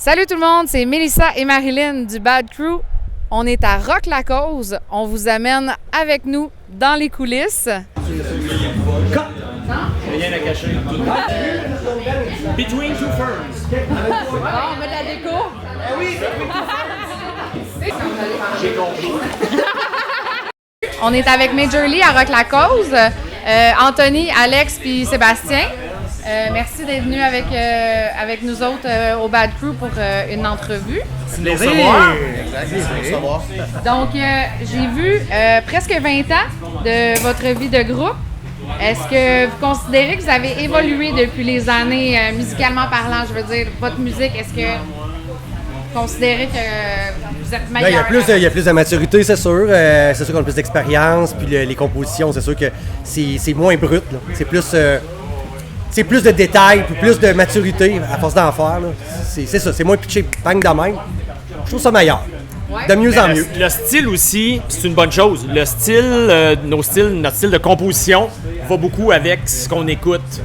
Salut tout le monde, c'est Mélissa et Marilyn du Bad Crew. On est à Rock la Cause. On vous amène avec nous dans les coulisses. Rien à cacher. Between two ferns. On met de la déco. J'ai compris. On est avec Major Lee à Rock la Cause. Anthony, Alex puis Sébastien. Merci d'être venus avec nous autres au Bad Crew pour une entrevue. C'est les savoir. Donc, j'ai vu presque 20 ans de votre vie de groupe. Est-ce que vous considérez que vous avez évolué depuis les années, musicalement parlant? Je veux dire, votre musique, est-ce que vous considérez que vous êtes meilleur? Il y a plus de maturité, c'est sûr. C'est sûr qu'on a plus d'expérience. Puis les compositions, c'est sûr que c'est moins brut. Là. C'est plus de détails, puis plus de maturité à force d'en faire. Là. C'est ça, c'est moins pitché bang de même. Je trouve ça meilleur. Ouais. De mieux en mieux. Le style aussi, c'est une bonne chose. Le style, notre style de composition va beaucoup avec ce qu'on écoute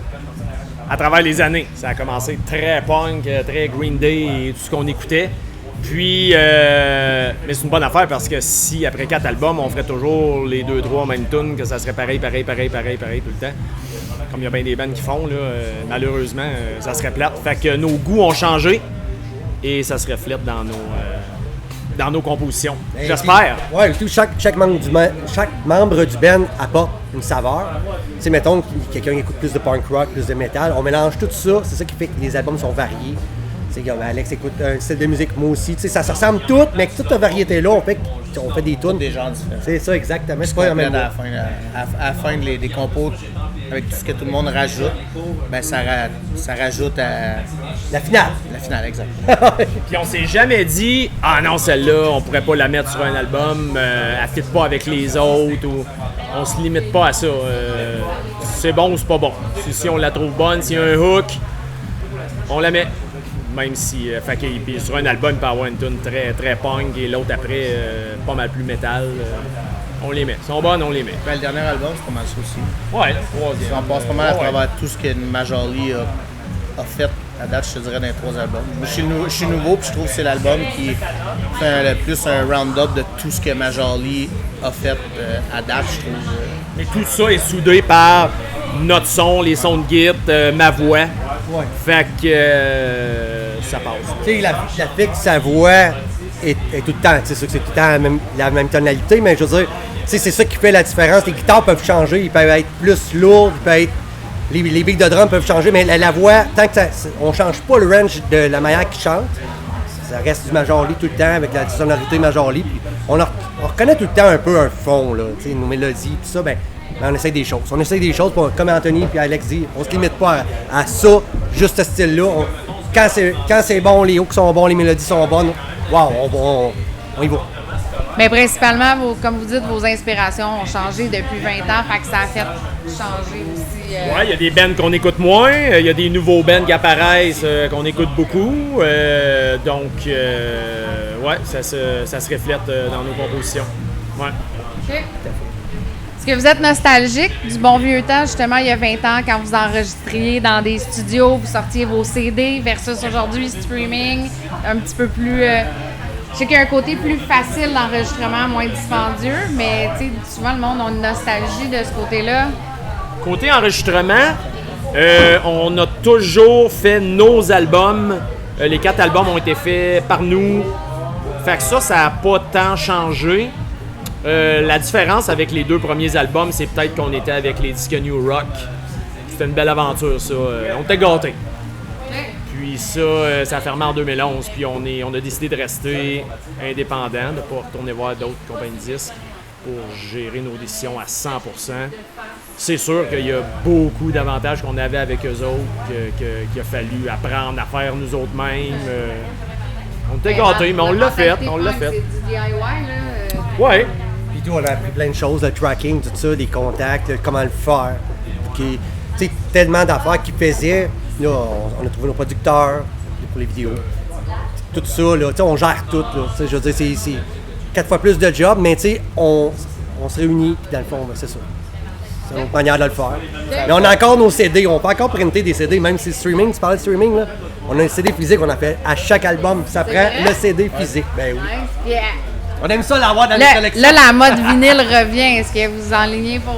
à travers les années. Ça a commencé très punk, très Green Day et tout ce qu'on écoutait. Puis, mais c'est une bonne affaire parce que si après 4 albums, on ferait toujours les 2-3 mêmes tunes, que ça serait pareil tout le temps. Comme il y a bien des bands qui font, là, malheureusement, ça serait plate. Fait que nos goûts ont changé et ça se reflète dans nos compositions. J'espère. Oui, chaque membre du band apporte une saveur. Tu sais, mettons que quelqu'un écoute plus de punk rock, plus de métal, on mélange tout ça, c'est ça qui fait que les albums sont variés. Tu sais, Alex écoute un style de musique, moi aussi. Tu sais, ça se ressemble tout, mais toute cette variété-là, on fait des tunes. Des genres différents. C'est ça, exactement. C'est pas la même à la fin des compos, avec tout ce que tout le monde rajoute, ben ça rajoute à la finale. La finale, exact. Puis on s'est jamais dit « Ah non, celle-là, on pourrait pas la mettre sur un album, elle fit pas avec les autres. » ou on se limite pas à ça. C'est bon ou c'est pas bon. Si on la trouve bonne, s'il y a un hook, on la met. Même si, puis sur un album, il peut y avoir une tune très, très punk et l'autre après, pas mal plus métal. On les met. Ils sont bonnes, on les met. Ben, le dernier album, c'est pas mal ça aussi. Ouais, le troisième. On passe pas mal à travers tout ce que Major Lee a fait à date, je te dirais, dans les 3 albums. Je suis nouveau, puis je trouve que c'est l'album qui fait le plus un round-up de tout ce que Major Lee a fait à date, je trouve. Et tout ça est soudé par notre son, les sons de git, ma voix. Ouais. Fait que ça passe. Tu sais, la fille, sa voix est tout le temps. C'est sûr que c'est tout le temps la même tonalité, mais je veux dire, c'est ça qui fait la différence. Les guitares peuvent changer, ils peuvent être plus lourds, ils peuvent être. Les beats de drum peuvent changer, mais la voix, tant que on ne change pas le range de la manière qu'ils chantent, ça reste du Major Lee tout le temps avec la sonorité Major Lee. Puis on reconnaît tout le temps un peu un fond, là, nos mélodies, tout ça. Ben, on essaye des choses. On essaye des choses, comme Anthony et Alex dit, on se limite pas à ça, juste ce style-là. Quand c'est bon, les hooks sont bons, les mélodies sont bonnes, on y va. Mais principalement, comme vous dites, vos inspirations ont changé depuis 20 ans, fait que ça a fait changer aussi. Ouais, il y a des bands qu'on écoute moins, il y a des nouveaux bands qui apparaissent qu'on écoute beaucoup. Donc, ça se reflète dans nos compositions. Ouais. OK. Est-ce que vous êtes nostalgique du bon vieux temps, justement, il y a 20 ans, quand vous enregistriez dans des studios, vous sortiez vos CD versus aujourd'hui, streaming, un petit peu plus... Je sais qu'il y a un côté plus facile d'enregistrement, moins dispendieux, mais souvent le monde a une nostalgie de ce côté-là. Côté enregistrement, on a toujours fait nos albums. Les 4 albums ont été faits par nous. Fait que ça n'a pas tant changé. La différence avec les 2 premiers albums, c'est peut-être qu'on était avec les disques New Rock. C'était une belle aventure, ça. On était gâtés. Puis ça a fermé en 2011. Puis on a décidé de rester indépendant, de ne pas retourner voir d'autres compagnies de disques pour gérer nos décisions à 100%. C'est sûr qu'il y a beaucoup d'avantages qu'on avait avec eux autres, qu'il a fallu apprendre à faire nous autres mêmes. On était gâtés, mais on l'a fait. C'est du DIY, là. Ouais. Puis tout, on a appris plein de choses, le tracking, tout ça, des contacts, comment le faire. Tu sais, tellement d'affaires qu'ils faisaient. Là, on a trouvé nos producteurs pour les vidéos. Tout ça, là, on gère tout. Là, je veux dire, c'est 4 fois plus de job, mais on se réunit, puis dans le fond, c'est ça. C'est une autre manière de le faire. Mais on a encore nos CD, on peut encore printer des CD, même si le streaming, tu parlais de streaming, là. On a un CD physique, on a fait à chaque album, ça prend vrai? le CD physique. Ben oui. Nice. Yeah. On aime ça l'avoir dans les Là, collections. là, la mode vinyle revient. Est-ce que vous enlignez pour...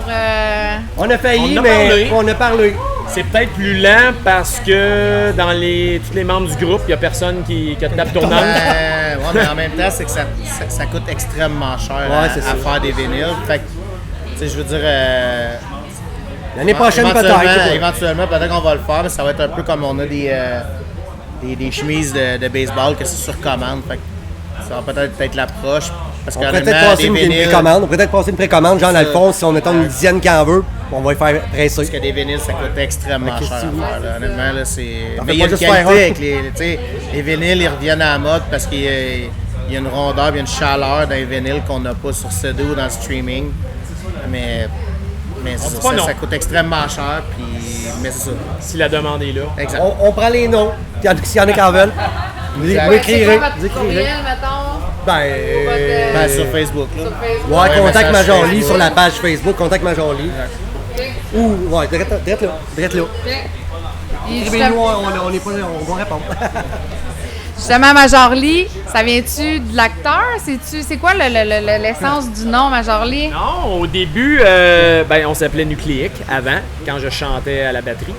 On a failli, On a mais parlé. on a parlé. C'est peut-être plus lent parce que dans tous les membres du groupe, il n'y a personne qui a de table tournante. Ouais, mais en même temps, c'est que ça coûte extrêmement cher c'est à ça. faire des vinyles. Fait que, tu sais, je veux dire... L'année prochaine, peut-être. Éventuellement, peut-être qu'on va le faire, mais ça va être un peu comme on a des chemises de baseball que c'est sur commande. Fait que ça va peut-être être l'approche. Parce On que pourrait peut-être passer une précommande. On pourrait peut-être passer une précommande, genre dans le fond, si on attend une dizaine qui en veut, on va y faire presser. Parce que des vinyles, ça coûte extrêmement cher à faire. Là. Honnêtement, là, c'est... T'en Mais fais il y a pas une juste faire qualité un. avec les vinyles, ils reviennent à la mode parce qu'il y a une rondeur, il y a une chaleur dans les vinyles qu'on n'a pas sur CD ou dans le streaming. Mais c'est pas non. ça coûte extrêmement cher, mais c'est ça. Si la demande est là. Exact. On prend les noms, s'il y en a qui en veulent. Vous Exact. vous C'est écrirez. quoi Vous votre écrirez. courriel, mettons? Ben, sur Facebook. Là. Sur Facebook? Ouais, Ouais, Contact message Major Lee Facebook. sur la page Facebook, Contact Major Lee. Ou, ouais, direct là. Et Écrivez-nous, on est pas là, on va répondre. justement, Major Lee, ça vient-tu de l'acteur? C'est quoi l'essence du nom, Major Lee? Non, au début, on s'appelait Nucléique avant, quand je chantais à la batterie.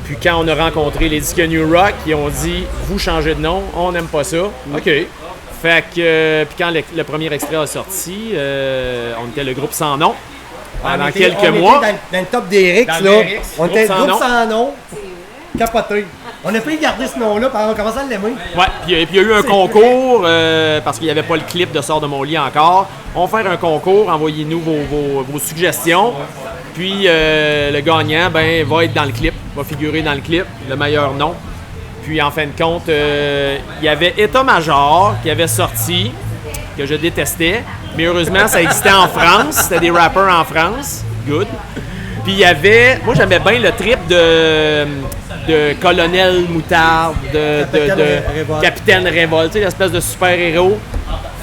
Puis quand on a rencontré les disques New Rock, ils ont dit « Vous changez de nom, on n'aime pas ça. OK. Fait que, puis quand le premier extrait a sorti, on était le groupe sans nom pendant quelques mois. On était dans le top des Rix, Dans là. le Rix, On était groupe sans groupe sans nom. Capoté. On a failli garder ce nom-là, puis on commence à l'aimer. Ouais, puis il y a eu un concours, parce qu'il n'y avait pas le clip de Sors de mon lit encore. On va faire un concours, envoyez-nous vos suggestions. Puis le gagnant va être dans le clip, va figurer dans le clip, le meilleur nom. Puis en fin de compte, il y avait État Major qui avait sorti, que je détestais. Mais heureusement, ça existait en France. C'était des rappers en France. Good. Puis il y avait... Moi, j'aimais bien le trip de Colonel Moutarde, de Capitaine Révolte, l'espèce de super-héros.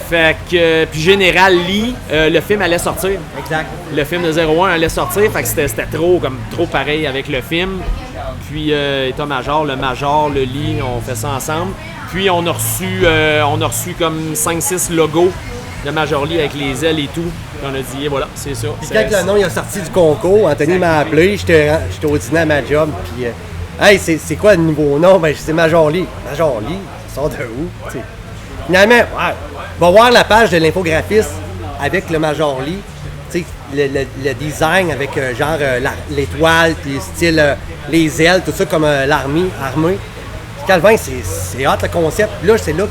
Fait que... Puis Général Lee, le film allait sortir. Exact. Le film de 01 allait sortir. Fait que c'était trop pareil avec le film. Puis État Major, le Major, le Lee, on fait ça ensemble. Puis on a reçu comme 5-6 logos de Major Lee avec les ailes et tout. Puis on a dit, et voilà, c'est ça. Puis quand le nom il a sorti du concours, Anthony m'a appelé, j'étais au dîner à ma job, puis hey, c'est quoi le nouveau nom? Ben, c'est Major Lee. Major Lee, ça sort de où? T'sais. Finalement, ouais, va voir la page de l'infographiste avec le Major Lee. Tu sais, le design avec l'étoile, puis le style, les ailes, tout ça comme l'armée. Calvin, c'est hot le concept. Là, c'est là que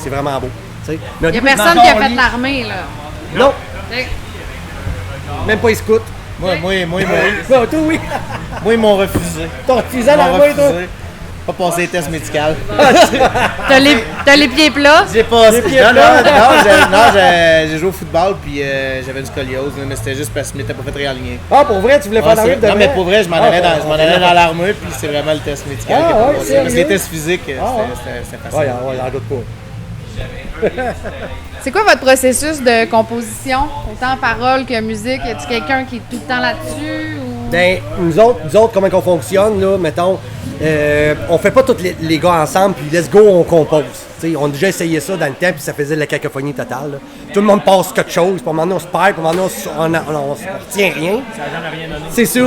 c'est vraiment beau. Il Il n'y a personne qui a fait l'armée, là. Non, Ok. même pas les scouts. Moi, Toi, oui. ils m'ont refusé. T'as refusé Ils m'ont l'armée, toi? refusé. Pas passer les tests médicaux. T'as les pieds plats? J'ai passé. Les pieds Non, plats. j'ai joué au football puis j'avais du scoliose, là, mais c'était juste parce que je m'étais pas fait réaligner. Ah, pour vrai, tu voulais faire l'armée de Non, vrai? mais pour vrai, je m'en allais dans l'armée puis c'est vraiment le test médical Ah, qui a pas ouais, passé. sérieux? Parce que les tests physiques, ouais. c'était facile. Ouais, j'en doute pas. C'est quoi votre processus de composition, autant parole que musique? Y a-tu quelqu'un qui est tout le temps là-dessus? Ou... Ben, nous autres, comment qu'on fonctionne, là, mettons, on fait pas tous les gars ensemble, puis let's go, on compose. T'sais, on a déjà essayé ça dans le temps, puis ça faisait de la cacophonie totale. Là. Tout le monde passe quelque chose, puis à un moment donné, on se perd, puis à un moment donné, on retient rien. Ça n'a jamais rien donné. C'est ça.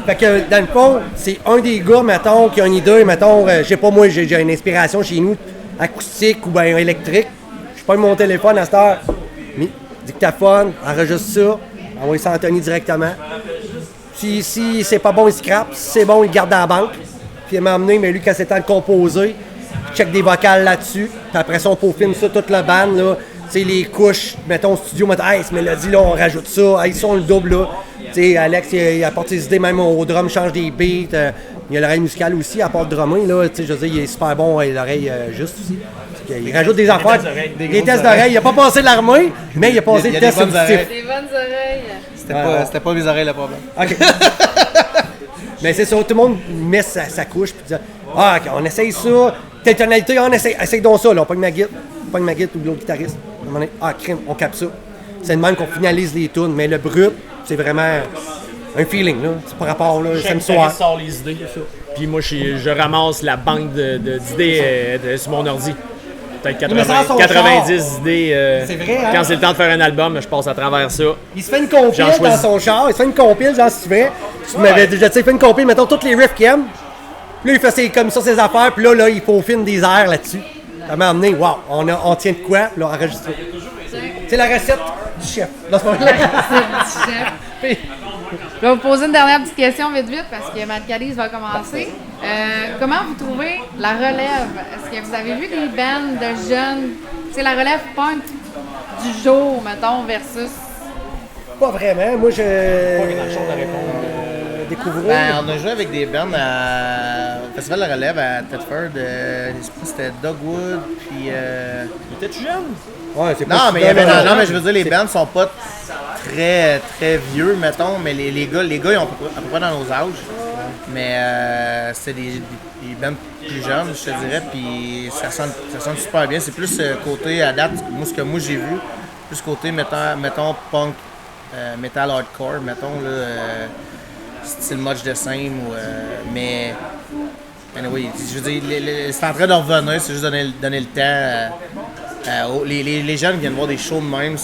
Fait que, dans le fond, c'est un des gars, mettons, qui a une idée, mettons, je sais pas, moi, j'ai une inspiration chez nous, acoustique ou bien électrique. Je prends mon téléphone à cette heure, dictaphone, enregistre ça, envoie ça à Anthony directement. Si c'est pas bon, il scrape. Si c'est bon, il garde dans la banque. Puis il m'a amené, mais lui, quand c'est temps de composer, il check des vocales là-dessus. Puis après ça, on peaufine ça, toute la bande, là. Tu sais, les couches, mettons, au studio, mettons, hey, cette mélodie-là, on rajoute ça. Hey, ça, on le double, là. Tu sais, Alex, il apporte ses idées, même au drum, change des beats. Il y a l'oreille musicale aussi, à part le drummer, là. Tu sais, je veux dire, il est super bon, l'oreille juste aussi. Il rajoute des affaires. Des tests d'oreilles. Il a pas passé l'armée, mais il a passé le test auditif. Des bonnes oreilles. C'était pas mes oreilles le problème. OK. Mais c'est ça, tout le monde met sa couche puis dit ah, OK, on essaye ça. Telle tonalité, on essaye donc ça. Là. On pogne ma guitare ou l'autre guitariste. À un moment donné, ah, crime, on capte ça. C'est le même qu'on finalise les tunes. Mais le brut, c'est vraiment un feeling. Là. C'est par rapport là, samedi soir. Sort les idées. puis moi, je ramasse la banque d'idées sur mon ordi. Peut-être Il met ça dans son 90 idées. C'est vrai, hein? Quand c'est le temps de faire un album, je passe à travers ça. Il se fait une compile J'en choisis. dans son char, il se fait une compile, genre si tu veux. Tu m'avais déjà fait une compile, mettons tous les riffs qu'il aime. Puis là, il fait comme ça ses affaires, puis là, il peaufine des airs là-dessus. Ça m'a amené, wow, on tient de quoi, là, enregistré. C'est la recette du chef. Dans ce moment-là. Je vais vous poser une dernière petite question vite parce que Mad Caddies va commencer. Comment vous trouvez la relève? Est-ce que vous avez vu des bands de jeunes? C'est la relève punk du jour, mettons, versus... Pas vraiment. Moi, je. Pas grand-chose à répondre. Découvrir. Ben, on a joué avec des bands au Festival de la Relève à Thetford. Je sais pas si c'était Dogwood, puis... T'étais-tu jeune? Ouais, c'est pas Non, si mais il y avait, non, non, mais je veux dire, les bands sont pas très, très vieux, mettons, mais les gars, ils ont à peu près dans nos âges. Mais c'est des bands plus jeunes, je te dirais, puis ça sonne super bien. C'est plus côté, à date, ce que moi j'ai vu, plus côté, mettons punk, metal hardcore, mettons, là, style Much the Same, mais anyway, je veux dire, c'est en train de revenir, c'est juste donner le temps. Les jeunes viennent voir des shows de même.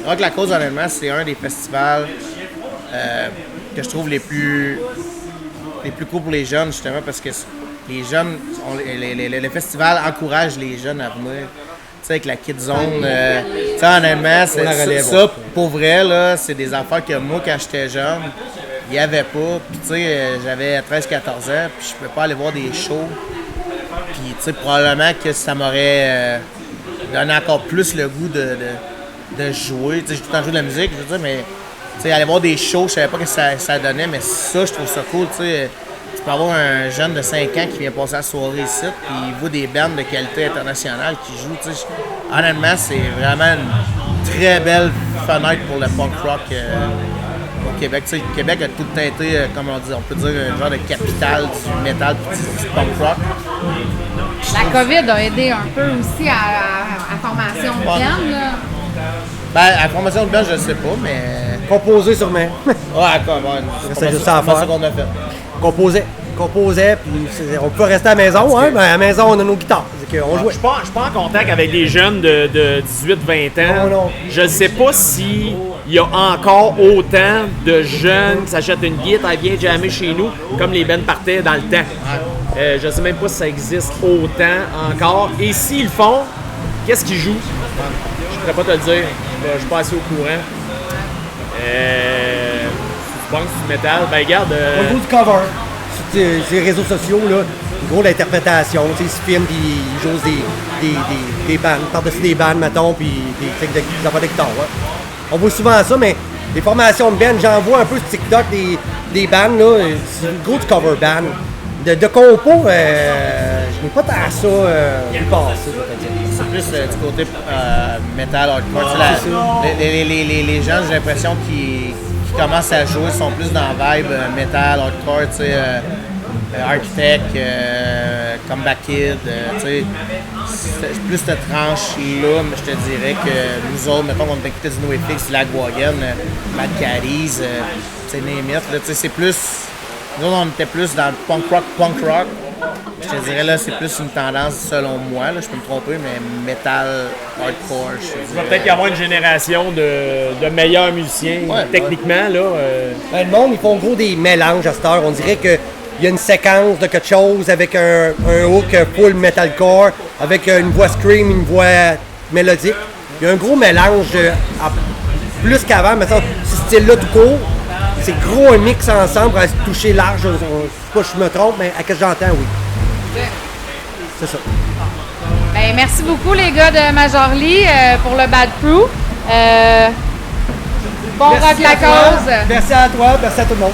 Rock La Cause, honnêtement, c'est un des festivals que je trouve les plus cool pour les jeunes, justement, parce que les jeunes, le festival encourage les jeunes à venir. Tu sais, avec la Kid Zone, honnêtement, ça, pour vrai, là, c'est des affaires que moi, quand j'étais jeune, il n'y avait pas. Puis, tu sais, j'avais 13-14 ans, puis je pouvais pas aller voir des shows. Puis, tu sais, probablement que ça m'aurait donné encore plus le goût de jouer. Tu sais, j'ai tout le temps joué de la musique, je veux dire, mais, tu sais, aller voir des shows, je savais pas ce que ça donnait, mais ça, je trouve ça cool, tu sais. Tu peux avoir un jeune de 5 ans qui vient passer la soirée ici, puis il voit des bandes de qualité internationale qui jouent. Tu sais, honnêtement, c'est vraiment une très belle fenêtre pour le punk rock au Québec. Tu sais, le Québec a tout le temps été, comme on peut dire, un genre de capitale du métal du punk rock. La COVID a aidé un peu aussi à formation de band, là. Ben, à la formation de band, je ne sais pas, mais... Composer sûrement. Ouais, d'accord, C'est juste ça à faire. qu'on a fait. Composait, puis on peut rester à la maison, hein, mais à la maison, on a nos guitares. On Je jouait. suis pas en contact avec des jeunes de 18-20 ans. Non. Je ne sais pas s'il y a encore autant de jeunes qui s'achètent une guitare et viennent jammer chez nous, comme les bands partaient dans le temps. Je ne sais même pas si ça existe autant encore. Et s'ils le font, qu'est-ce qu'ils jouent? Je ne pourrais pas te le dire. Je ne suis pas assez au courant. Tu penses du métal? Ben regarde... Au niveau du cover, sur les réseaux sociaux, là, gros l'interprétation, tu sais, ils se filment, puis ils jouent des bandes, par-dessus des bandes, mettons, puis des affaires de guitare. Ouais. On voit souvent ça, mais les formations de bands, j'en vois un peu sur TikTok, des bandes, là, c'est gros du cover band. De compo, je n'ai pas tant ça vu passer, je vais te dire. C'est plus du côté metal hardcore. Les gens, j'ai l'impression qu'ils commencent à jouer sont plus dans la vibe metal hardcore, tu sais, Architect, Comeback Kid, tu sais, c'est plus cette tranche-là, mais je te dirais que nous autres, mettons, on écoutait du NoFX, Lagwagon, Mad Caddies, tu sais, name it, là, tu sais, c'est plus... Nous autres, on était plus dans le punk rock. Je te dirais, là, c'est plus une tendance, selon moi, là, je peux me tromper, mais metal, hardcore, je te Il va dirais. peut-être y avoir une génération de meilleurs musiciens, techniquement, là. Ben, le monde, ils font gros des mélanges à cette heure. On dirait qu'il y a une séquence de quelque chose avec un hook full metalcore, avec une voix scream, une voix mélodique. Il y a un gros mélange, plus qu'avant, mais ce style-là tout court. C'est gros un mix ensemble pour se toucher large. Je ne sais pas si je me trompe, mais à ce que j'entends, oui. C'est ça. Ben, merci beaucoup, les gars de Major Lee, pour le Bad Crew. Bon rock la cause. Merci à toi, merci à tout le monde.